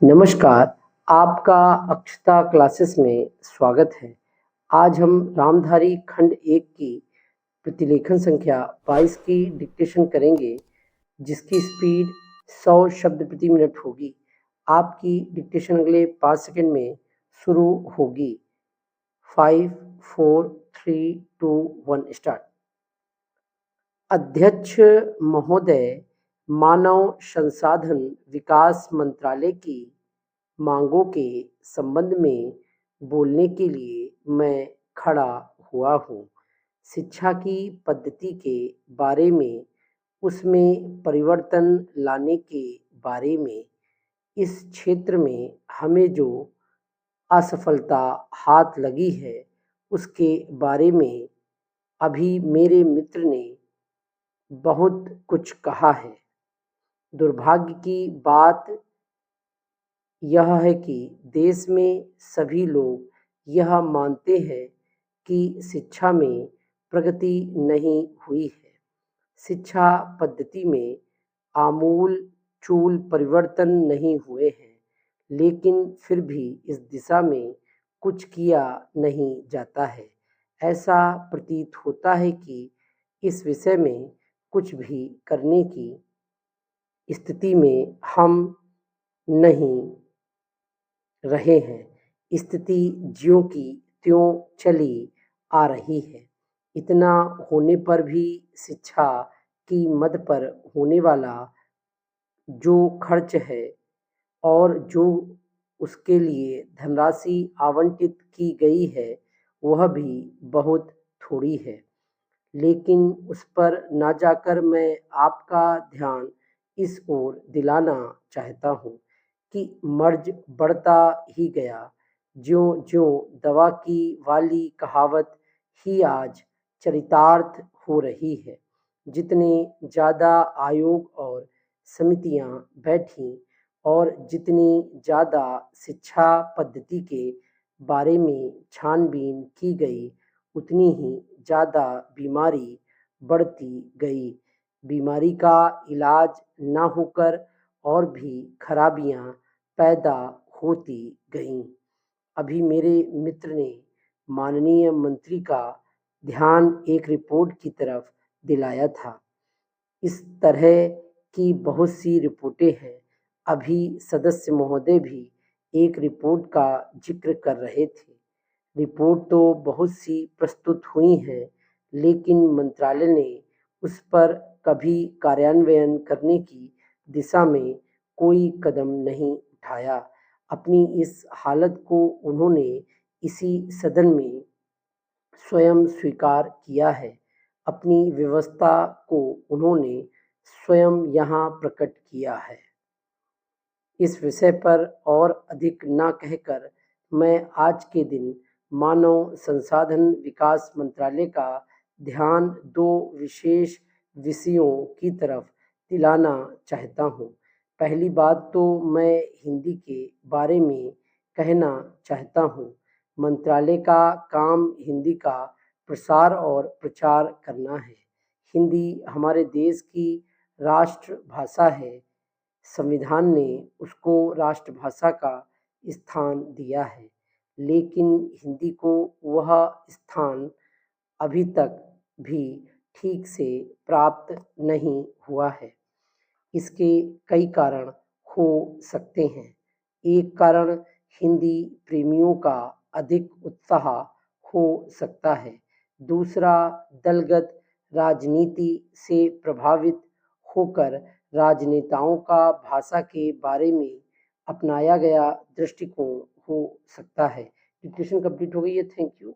नमस्कार, आपका अक्षता क्लासेस में स्वागत है। आज हम रामधारी खंड 1 की प्रतिलेखन संख्या 22 की डिक्टेशन करेंगे, जिसकी स्पीड 100 शब्द प्रति मिनट होगी। आपकी डिक्टेशन अगले 5 सेकंड में शुरू होगी। 5, 4, 3, 2, 1 स्टार्ट। अध्यक्ष महोदय, मानव संसाधन विकास मंत्रालय की मांगों के संबंध में बोलने के लिए मैं खड़ा हुआ हूँ। शिक्षा की पद्धति के बारे में, उसमें परिवर्तन लाने के बारे में, इस क्षेत्र में हमें जो असफलता हाथ लगी है उसके बारे में अभी मेरे मित्र ने बहुत कुछ कहा है। दुर्भाग्य की बात यह है कि देश में सभी लोग यह मानते हैं कि शिक्षा में प्रगति नहीं हुई है। शिक्षा पद्धति में आमूल चूल परिवर्तन नहीं हुए हैं, लेकिन फिर भी इस दिशा में कुछ किया नहीं जाता है। ऐसा प्रतीत होता है कि इस विषय में कुछ भी करने की स्थिति में हम नहीं रहे हैं। स्थिति ज्यों की त्यों चली आ रही है। इतना होने पर भी शिक्षा की मद पर होने वाला जो खर्च है और जो उसके लिए धनराशि आवंटित की गई है वह भी बहुत थोड़ी है। लेकिन उस पर ना जाकर मैं आपका ध्यान इस ओर दिलाना चाहता हूँ कि मर्ज बढ़ता ही गया। ज्यों-ज्यों दवा की वाली कहावत ही आज चरितार्थ हो रही है। जितने ज़्यादा आयोग और समितियाँ बैठीं और जितनी ज़्यादा शिक्षा पद्धति के बारे में छानबीन की गई, उतनी ही ज़्यादा बीमारी बढ़ती गई। बीमारी का इलाज न होकर और भी खराबियाँ पैदा होती गईं। अभी मेरे मित्र ने माननीय मंत्री का ध्यान एक रिपोर्ट की तरफ दिलाया था। इस तरह की बहुत सी रिपोर्टें हैं। अभी सदस्य महोदय भी एक रिपोर्ट का जिक्र कर रहे थे। रिपोर्ट तो बहुत सी प्रस्तुत हुई हैं, लेकिन मंत्रालय ने उस पर कभी कार्यान्वयन करने की दिशा में कोई कदम नहीं उठाया। अपनी इस हालत को उन्होंने इसी सदन में स्वयं स्वीकार किया है। अपनी व्यवस्था को उन्होंने स्वयं यहाँ प्रकट किया है। इस विषय पर और अधिक न कहकर मैं आज के दिन मानव संसाधन विकास मंत्रालय का ध्यान दो विशेष विषयों की तरफ दिलाना चाहता हूँ। पहली बात तो मैं हिंदी के बारे में कहना चाहता हूँ। मंत्रालय का काम हिंदी का प्रसार और प्रचार करना है। हिंदी हमारे देश की राष्ट्रभाषा है। संविधान ने उसको राष्ट्रभाषा का स्थान दिया है, लेकिन हिंदी को वह स्थान अभी तक भी ठीक से प्राप्त नहीं हुआ है। इसके कई कारण हो सकते हैं। एक कारण हिंदी प्रेमियों का अधिक उत्साह हो सकता है। दूसरा, दलगत राजनीति से प्रभावित होकर राजनेताओं का भाषा के बारे में अपनाया गया दृष्टिकोण हो सकता है। डिस्कशन कंप्लीट हो गई है। Thank you.